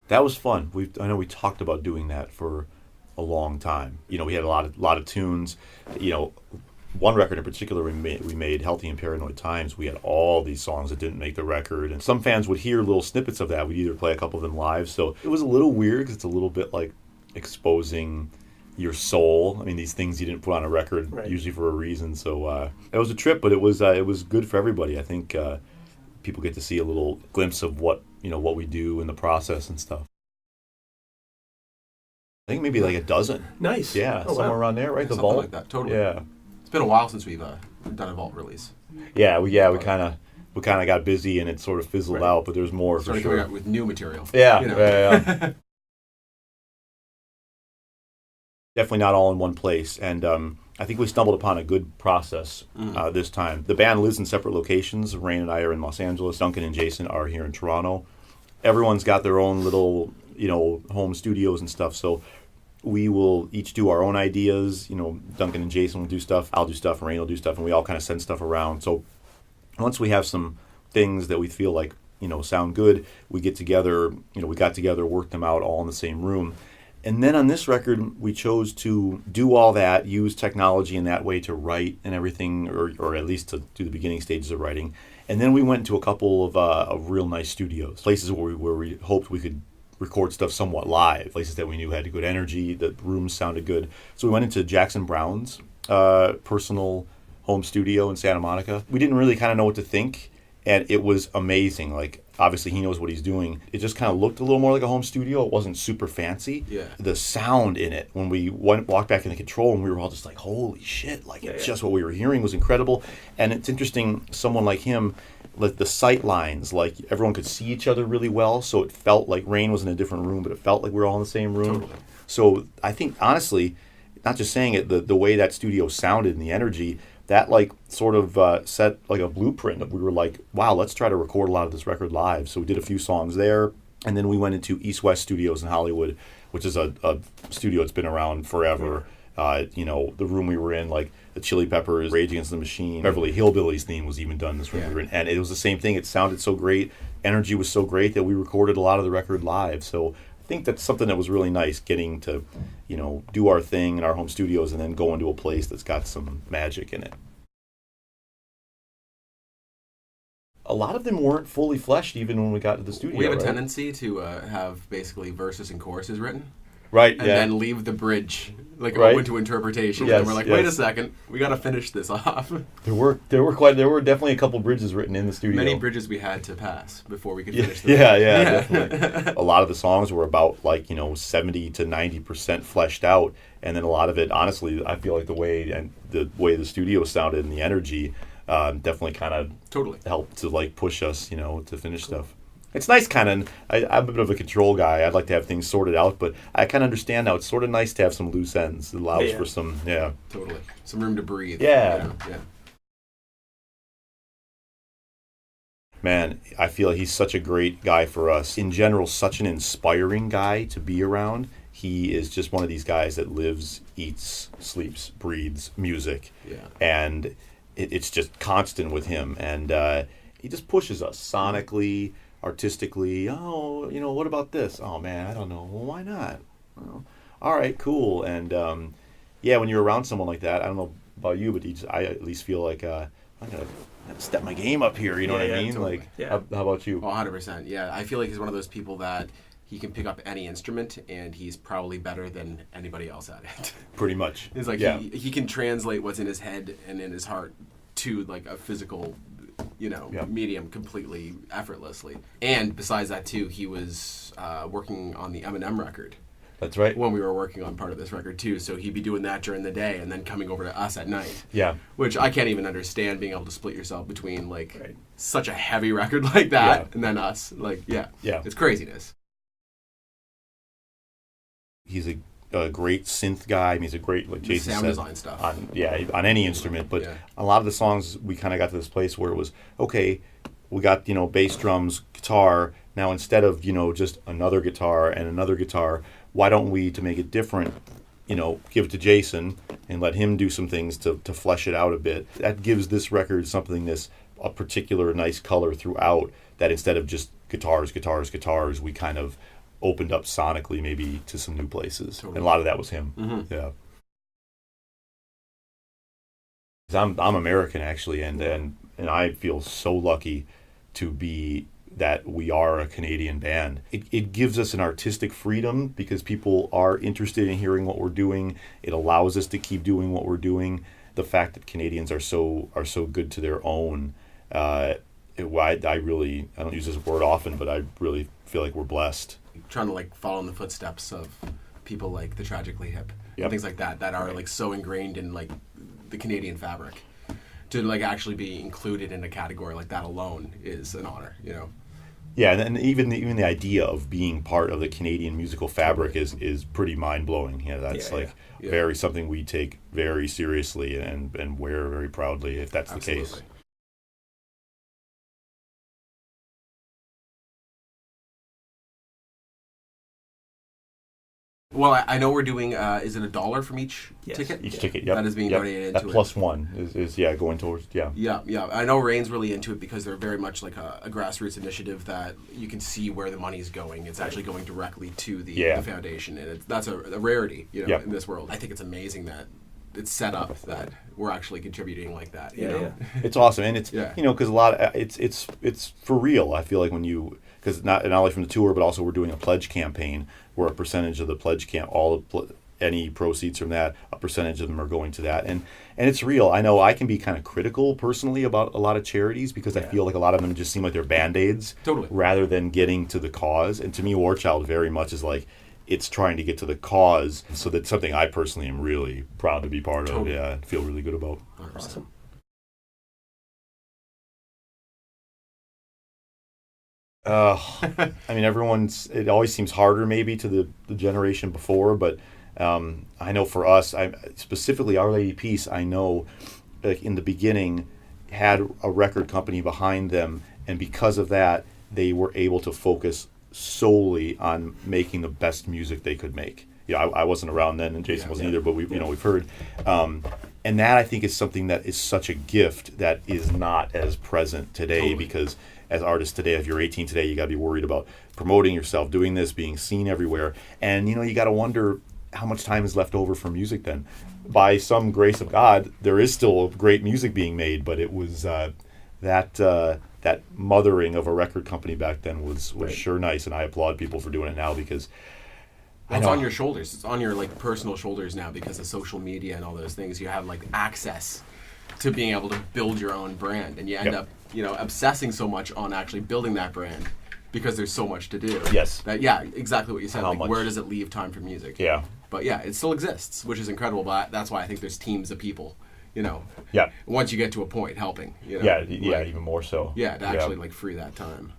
That was fun. I know we talked about doing that for a long time. We had a lot of tunes. One record in particular we made Healthy and Paranoid Times. We had all these songs that didn't make the record, and some fans would hear little snippets of that. We'd either play a couple of them live, so it was a little weird because it's a little bit like exposing your soul. I mean, these things you didn't put on a record usually for a reason. So it was a trip, but it was good for everybody. I think people get to see a little glimpse of what we do in the process and stuff. I think maybe like a dozen. Nice. Yeah, somewhere around there, right? Yeah, the something vault. like that. Totally. Yeah. It's been a while since we've done a vault release. Yeah, we kind of got busy and it sort of fizzled out, but there's more for Started sure. coming out with new material. Yeah, you know. yeah. Definitely not all in one place, and I think we stumbled upon a good process this time. The band lives in separate locations. Rain and I are in Los Angeles. Duncan and Jason are here in Toronto. Everyone's got their own little, home studios and stuff, so we will each do our own ideas. Duncan and Jason will do stuff, I'll do stuff, Rain will do stuff, and we all kind of send stuff around. So once we have some things that we feel like, sound good, we get together, we got together, worked them out all in the same room. And then on this record, we chose to do all that, use technology in that way to write and everything, or at least to do the beginning stages of writing. And then we went to a couple of real nice studios, places where we hoped we could record stuff somewhat live, places that we knew had good energy, the rooms sounded good. So we went into Jackson Brown's personal home studio in Santa Monica. We didn't really kind of know what to think, and it was amazing. Like, obviously he knows what he's doing. It just kind of looked a little more like a home studio. It wasn't super fancy. Yeah. The sound in it, when we walked back in the control room, we were all just like, holy shit, like it's just what we were hearing was incredible. And it's interesting, someone like him, like the sight lines, like everyone could see each other really well, so it felt like Rain was in a different room, but it felt like we were all in the same room. Totally. So I think, honestly, not just saying it, the way that studio sounded and the energy, that like sort of set like a blueprint. We were like, wow, let's try to record a lot of this record live. So we did a few songs there, and then we went into East West Studios in Hollywood, which is a studio that's been around forever. The room we were in, like the Chili Peppers, Rage Against the Machine, Beverly Hillbillies theme was even done in this room we were in, and it was the same thing. It sounded so great, energy was so great that we recorded a lot of the record live. So I think that's something that was really nice, getting to, do our thing in our home studios and then go into a place that's got some magic in it. A lot of them weren't fully fleshed even when we got to the studio. We have a tendency to have basically verses and choruses written. Right, and then leave the bridge open to interpretation. Yes, and we're like, wait a second, we got to finish this off. There were definitely a couple bridges written in the studio. Many bridges we had to pass before we could finish the definitely. A lot of the songs were about 70 to 90% fleshed out, and then a lot of it, honestly, I feel like the way the studio sounded and the energy definitely kind of helped to push us, to finish stuff. It's nice I'm a bit of a control guy. I'd like to have things sorted out, but I kind of understand now. It's sort of nice to have some loose ends. It allows for some, Totally. Some room to breathe. Yeah. Yeah. Man, I feel like he's such a great guy for us. In general, such an inspiring guy to be around. He is just one of these guys that lives, eats, sleeps, breathes music. Yeah. And it's just constant with him. And he just pushes us sonically, artistically. Oh, what about this? Oh man, I don't know. Well, why not? Well, all right, cool. And when you're around someone like that, I don't know about you, but I at least feel like I'm gonna have to step my game up here. You know what I mean? Totally. How about you? 100%. Yeah, I feel like he's one of those people that he can pick up any instrument and he's probably better than anybody else at it. Pretty much. It's like he can translate what's in his head and in his heart to like a physical medium completely effortlessly. And besides that too, he was working on the Eminem record. That's right. When we were working on part of this record too, so he'd be doing that during the day and then coming over to us at night. Yeah. Which I can't even understand, being able to split yourself between such a heavy record like that and then us. It's craziness. He's a great synth guy. I mean, he's a great, like Jason sound said, design stuff on any instrument. But a lot of the songs, we kind of got to this place where it was, okay, we got bass, drums, guitar. Now instead of just another guitar and another guitar, why don't we, to make it different, give it to Jason and let him do some things to flesh it out a bit. That gives this record a particular nice color throughout. That instead of just guitars, we kind of opened up sonically maybe to some new places. Totally. And a lot of that was him. Mm-hmm. Yeah. 'Cause I'm American actually, and I feel so lucky to be that we are a Canadian band. It gives us an artistic freedom because people are interested in hearing what we're doing. It allows us to keep doing what we're doing. The fact that Canadians are so good to their own, I don't use this word often, but I really feel like we're blessed. Trying to like follow in the footsteps of people like the Tragically Hip Yep. and things like that are like so ingrained in like the Canadian fabric. To like actually be included in a category like that alone is an honor, you know. Yeah, and even the idea of being part of the Canadian musical fabric is pretty mind blowing. You know, that's Yeah. very something we take very seriously and wear very proudly if that's Absolutely. the case. Well, I know we're doing. Is it $1 from each ticket? Each ticket, yep. That is being Yep. donated That into plus it. one is going towards, yeah. Yeah. I know Rain's really into it because they're very much like a grassroots initiative that you can see where the money's going. It's actually going directly to the foundation, and that's a rarity, you know, Yep. in this world. I think it's amazing that it's set up that we're actually contributing like that. You know? Yeah. It's awesome, and it's Yeah. because a lot of it's for real. I feel like when you because not only from the tour, but also we're doing a pledge campaign where a percentage of the pledge any proceeds from that, a percentage of them are going to that, and it's real. I know I can be kind of critical personally about a lot of charities because I feel like a lot of them just seem like they're band-aids Totally. rather than getting to the cause. And to me, War Child very much is like it's trying to get to the cause. So that's something I personally am really proud to be part of. Totally. Yeah, I feel really good about. 100%. Awesome. I mean, it always seems harder maybe to the generation before, but I know for us, specifically Our Lady Peace, I know like in the beginning had a record company behind them, and because of that, they were able to focus solely on making the best music they could make. I wasn't around then, and Jason wasn't either, but we've heard. And that I think is something that is such a gift that is not as present today Totally. because as artists today, if you're 18 today, you got to be worried about promoting yourself, doing this, being seen everywhere. And, you got to wonder how much time is left over for music then. By some grace of God, there is still great music being made, but it was that mothering of a record company back then was sure nice, and I applaud people for doing it now because It's on your shoulders. It's on your like personal shoulders now because of social media and all those things. You have like access to being able to build your own brand, and you end up, obsessing so much on actually building that brand because there's so much to do. Yes. That exactly what you said. How Like, much? where does it leave time for music? Yeah. But it still exists, which is incredible. But that's why I think there's teams of people. Yeah. Once you get to a point, helping. Yeah, even more so. Yeah, to actually like free that time.